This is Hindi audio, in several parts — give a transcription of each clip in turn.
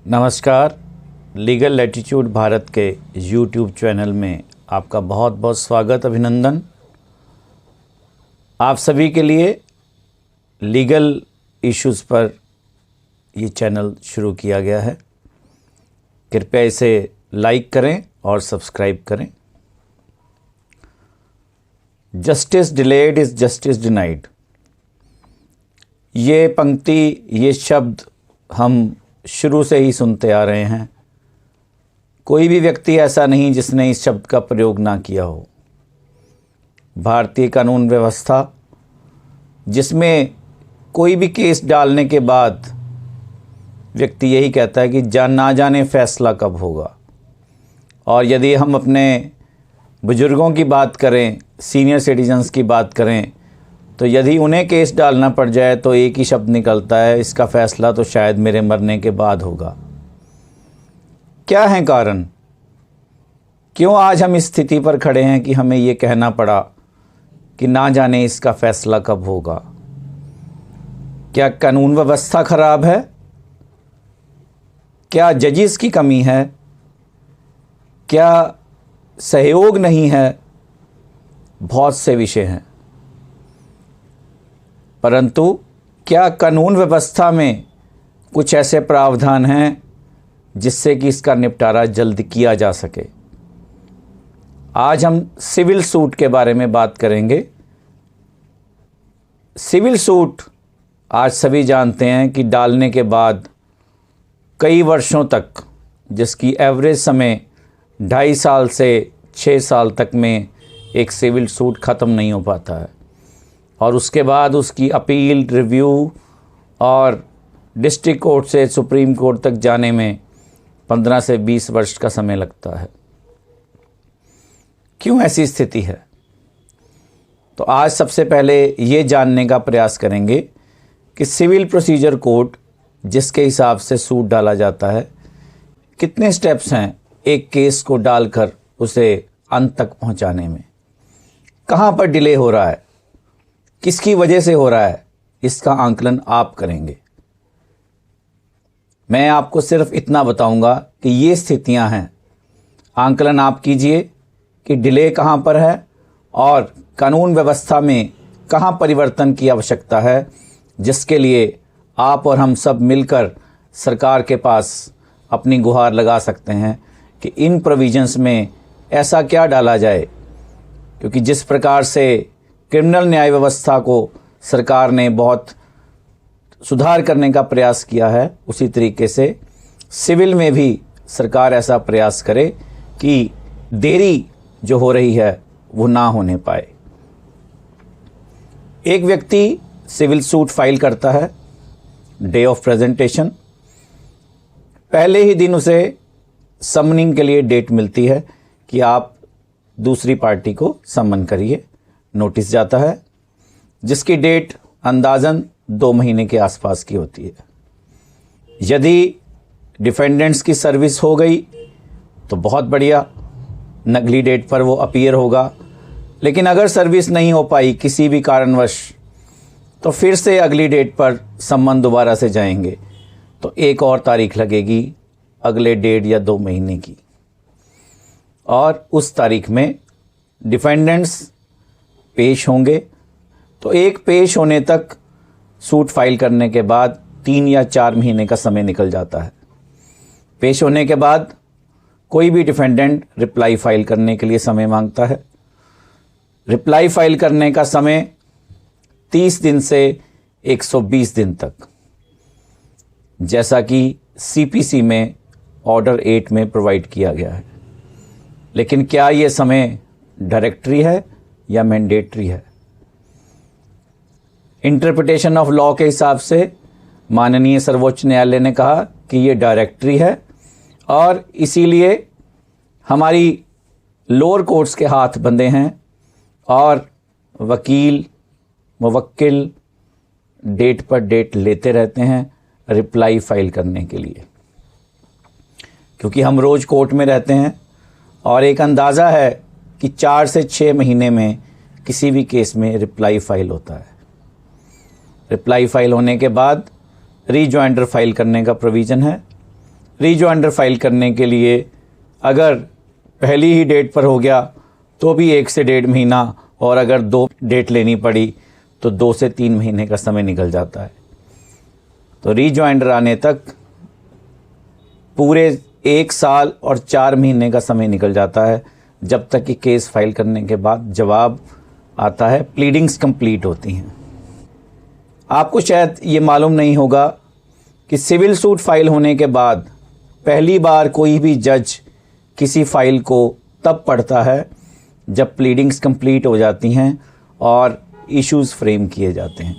नमस्कार। लीगल लैटिट्यूड भारत के यूट्यूब चैनल में आपका बहुत बहुत स्वागत, अभिनंदन। आप सभी के लिए लीगल इश्यूज़ पर ये चैनल शुरू किया गया है। कृपया इसे लाइक करें और सब्सक्राइब करें। Justice delayed is justice denied, ये पंक्ति, ये शब्द हम शुरू से ही सुनते आ रहे हैं। कोई भी व्यक्ति ऐसा नहीं जिसने इस शब्द का प्रयोग ना किया हो। भारतीय कानून व्यवस्था, जिसमें कोई भी केस डालने के बाद व्यक्ति यही कहता है कि ना जाने फैसला कब होगा। और यदि हम अपने बुजुर्गों की बात करें, सीनियर सिटीजन्स की बात करें, तो यदि उन्हें केस डालना पड़ जाए तो एक ही शब्द निकलता है, इसका फैसला तो शायद मेरे मरने के बाद होगा। क्या है कारण? क्यों आज हम इस स्थिति पर खड़े हैं कि हमें ये कहना पड़ा कि ना जाने इसका फैसला कब होगा? क्या कानून व्यवस्था खराब है? क्या जजेस की कमी है? क्या सहयोग नहीं है? बहुत से विषय हैं, परंतु क्या कानून व्यवस्था में कुछ ऐसे प्रावधान हैं जिससे कि इसका निपटारा जल्द किया जा सके? आज हम सिविल सूट के बारे में बात करेंगे। सिविल सूट आज सभी जानते हैं कि डालने के बाद कई वर्षों तक, जिसकी एवरेज समय 2.5 साल से 6 साल तक में एक सिविल सूट ख़त्म नहीं हो पाता है, और उसके बाद उसकी अपील, रिव्यू और डिस्ट्रिक्ट कोर्ट से सुप्रीम कोर्ट तक जाने में 15 से 20 वर्ष का समय लगता है। क्यों ऐसी स्थिति है? तो आज सबसे पहले ये जानने का प्रयास करेंगे कि सिविल प्रोसीजर कोड, जिसके हिसाब से सूट डाला जाता है, कितने स्टेप्स हैं एक केस को डालकर उसे अंत तक पहुंचाने में। कहाँ पर डिले हो रहा है, किसकी वजह से हो रहा है, इसका आंकलन आप करेंगे। मैं आपको सिर्फ इतना बताऊंगा कि ये स्थितियां हैं। आंकलन आप कीजिए कि डिले कहां पर है और कानून व्यवस्था में कहां परिवर्तन की आवश्यकता है, जिसके लिए आप और हम सब मिलकर सरकार के पास अपनी गुहार लगा सकते हैं कि इन प्रोविजंस में ऐसा क्या डाला जाए। क्योंकि जिस प्रकार से क्रिमिनल न्याय व्यवस्था को सरकार ने बहुत सुधार करने का प्रयास किया है, उसी तरीके से सिविल में भी सरकार ऐसा प्रयास करे कि देरी जो हो रही है वो ना होने पाए। एक व्यक्ति सिविल सूट फाइल करता है, डे ऑफ प्रेजेंटेशन, पहले ही दिन उसे समनिंग के लिए डेट मिलती है कि आप दूसरी पार्टी को समन करिए। नोटिस जाता है, जिसकी डेट अंदाज़न 2 महीने के आसपास की होती है। यदि डिफेंडेंट्स की सर्विस हो गई तो बहुत बढ़िया, अगली डेट पर वो अपीयर होगा। लेकिन अगर सर्विस नहीं हो पाई किसी भी कारणवश, तो फिर से अगली डेट पर सम्मन दोबारा से जाएंगे, तो एक और तारीख लगेगी अगले 1.5 या 2 महीने की। और उस तारीख में डिफेंडेंट्स पेश होंगे। तो एक पेश होने तक सूट फाइल करने के बाद 3 या 4 महीने का समय निकल जाता है। पेश होने के बाद कोई भी डिफेंडेंट रिप्लाई फाइल करने के लिए समय मांगता है। रिप्लाई फाइल करने का समय 30 दिन से 120 दिन तक, जैसा कि सीपीसी में ऑर्डर 8 में प्रोवाइड किया गया है। लेकिन क्या ये समय डायरेक्टरी है या मैंडेटरी है? इंटरप्रिटेशन ऑफ लॉ के हिसाब से माननीय सर्वोच्च न्यायालय ने कहा कि ये डायरेक्टरी है, और इसीलिए हमारी लोअर कोर्ट्स के हाथ बंधे हैं और वकील, मुवक्किल डेट पर डेट लेते रहते हैं रिप्लाई फाइल करने के लिए। क्योंकि हम रोज़ कोर्ट में रहते हैं और एक अंदाज़ा है कि 4 से 6 महीने में किसी भी केस में रिप्लाई फाइल होता है। रिप्लाई फाइल होने के बाद रीजॉइंडर फाइल करने का प्रोविज़न है। रीजॉइंडर फाइल करने के लिए अगर पहली ही डेट पर हो गया तो भी 1 से 1.5 महीना, और अगर 2 डेट लेनी पड़ी तो 2 से 3 महीने का समय निकल जाता है। तो रीजॉइंडर आने तक पूरे 1 साल और 4 महीने का समय निकल जाता है, जब तक कि केस फाइल करने के बाद जवाब आता है, प्लीडिंग्स कंप्लीट होती हैं। आपको शायद ये मालूम नहीं होगा कि सिविल सूट फाइल होने के बाद पहली बार कोई भी जज किसी फाइल को तब पढ़ता है जब प्लीडिंग्स कंप्लीट हो जाती हैं और इश्यूज़ फ्रेम किए जाते हैं।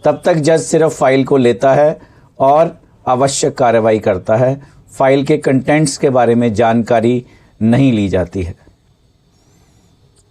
तब तक जज सिर्फ फाइल को लेता है और आवश्यक कार्रवाई करता है। फाइल के कंटेंट्स के बारे में जानकारी नहीं ली जाती है।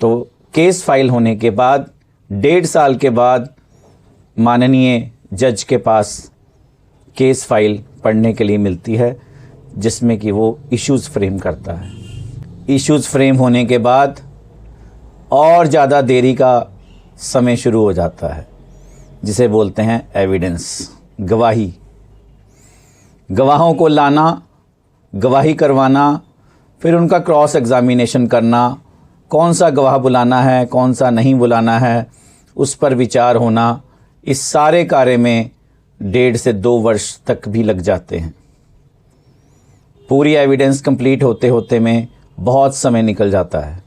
तो केस फाइल होने के बाद 1.5 साल के बाद माननीय जज के पास केस फाइल पढ़ने के लिए मिलती है, जिसमें कि वो इश्यूज़ फ्रेम करता है। इश्यूज़ फ्रेम होने के बाद और ज़्यादा देरी का समय शुरू हो जाता है, जिसे बोलते हैं एविडेंस, गवाही। गवाहों को लाना, गवाही करवाना, फिर उनका क्रॉस एग्जामिनेशन करना, कौन सा गवाह बुलाना है, कौन सा नहीं बुलाना है, उस पर विचार होना, इस सारे कार्य में 1.5 से 2 वर्ष तक भी लग जाते हैं। पूरी एविडेंस कंप्लीट होते होते में बहुत समय निकल जाता है।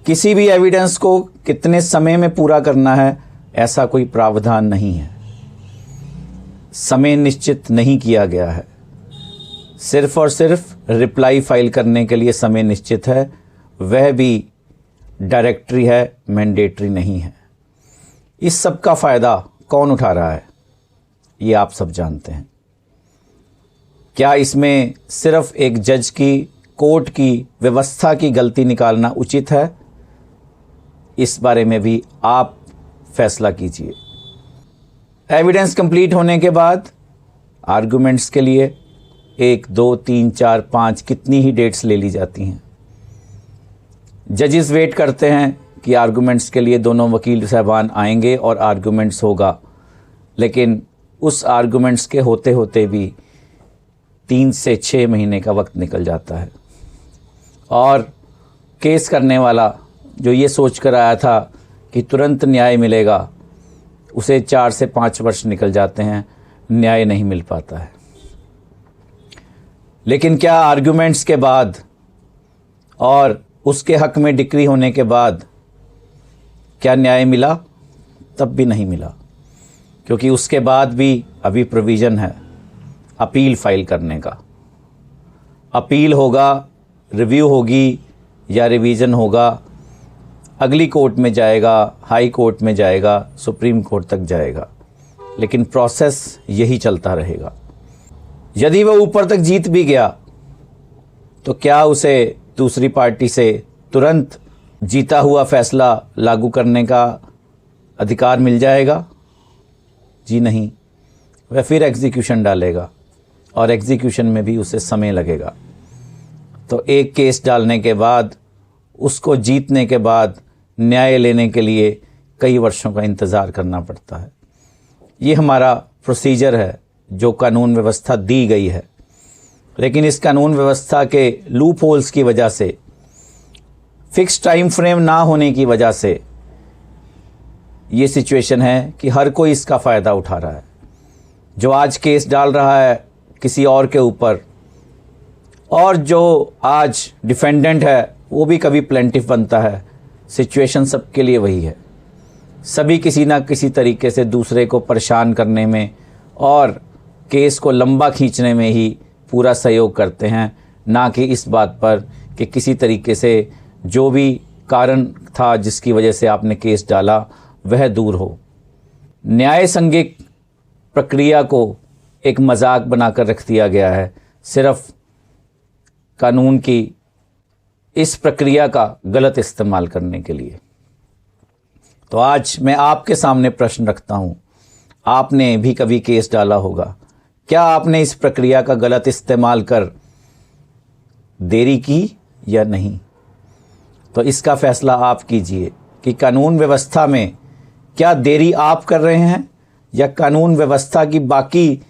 किसी भी एविडेंस को कितने समय में पूरा करना है, ऐसा कोई प्रावधान नहीं है। समय निश्चित नहीं किया गया है। सिर्फ और सिर्फ रिप्लाई फाइल करने के लिए समय निश्चित है, वह भी डायरेक्टरी है, मैंडेटरी नहीं है। इस सब का फ़ायदा कौन उठा रहा है, ये आप सब जानते हैं। क्या इसमें सिर्फ एक जज की, कोर्ट की, व्यवस्था की गलती निकालना उचित है? इस बारे में भी आप फैसला कीजिए। एविडेंस कंप्लीट होने के बाद आर्गुमेंट्स के लिए 1, 2, 3, 4, 5 कितनी ही डेट्स ले ली जाती हैं। जजेस वेट करते हैं कि आर्गुमेंट्स के लिए दोनों वकील साहबान आएंगे और आर्गुमेंट्स होगा, लेकिन उस आर्गुमेंट्स के होते होते भी 3 से 6 महीने का वक्त निकल जाता है। और केस करने वाला जो ये सोच कर आया था कि तुरंत न्याय मिलेगा, उसे 4 से 5 वर्ष निकल जाते हैं, न्याय नहीं मिल पाता है। लेकिन क्या आर्गुमेंट्स के बाद और उसके हक में डिक्री होने के बाद क्या न्याय मिला? तब भी नहीं मिला, क्योंकि उसके बाद भी अभी प्रोविज़न है अपील फाइल करने का। अपील होगा, रिव्यू होगी या रिवीजन होगा, अगली कोर्ट में जाएगा, हाई कोर्ट में जाएगा, सुप्रीम कोर्ट तक जाएगा, लेकिन प्रोसेस यही चलता रहेगा। यदि वह ऊपर तक जीत भी गया तो क्या उसे दूसरी पार्टी से तुरंत जीता हुआ फैसला लागू करने का अधिकार मिल जाएगा? जी नहीं, वह फिर एग्जीक्यूशन डालेगा और एग्जीक्यूशन में भी उसे समय लगेगा। तो एक केस डालने के बाद, उसको जीतने के बाद न्याय लेने के लिए कई वर्षों का इंतज़ार करना पड़ता है। ये हमारा प्रोसीजर है जो कानून व्यवस्था दी गई है, लेकिन इस कानून व्यवस्था के लूप होल्स की वजह से, फिक्स टाइम फ्रेम ना होने की वजह से ये सिचुएशन है कि हर कोई इसका फ़ायदा उठा रहा है। जो आज केस डाल रहा है किसी और के ऊपर, और जो आज डिफेंडेंट है वो भी कभी प्लेंटिफ बनता है। सिचुएशन सबके लिए वही है। सभी किसी ना किसी तरीके से दूसरे को परेशान करने में और केस को लंबा खींचने में ही पूरा सहयोग करते हैं, ना कि इस बात पर कि किसी तरीके से जो भी कारण था जिसकी वजह से आपने केस डाला वह दूर हो। न्याय संगिक प्रक्रिया को एक मजाक बनाकर रख दिया गया है, सिर्फ कानून की इस प्रक्रिया का गलत इस्तेमाल करने के लिए। तो आज मैं आपके सामने प्रश्न रखता हूं, आपने भी कभी केस डाला होगा, क्या आपने इस प्रक्रिया का गलत इस्तेमाल कर देरी की या नहीं? तो इसका फैसला आप कीजिए कि कानून व्यवस्था में क्या देरी आप कर रहे हैं या कानून व्यवस्था की बाकी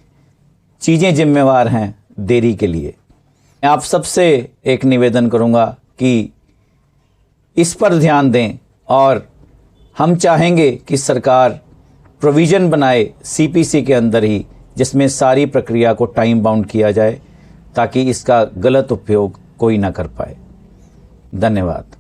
चीज़ें जिम्मेवार हैं, देरी के लिए। मैं आप सबसे एक निवेदन करूंगा कि इस पर ध्यान दें और हम चाहेंगे कि सरकार प्रोविज़न बनाए सीपीसी के अंदर ही, जिसमें सारी प्रक्रिया को टाइम बाउंड किया जाए ताकि इसका गलत उपयोग कोई ना कर पाए। धन्यवाद।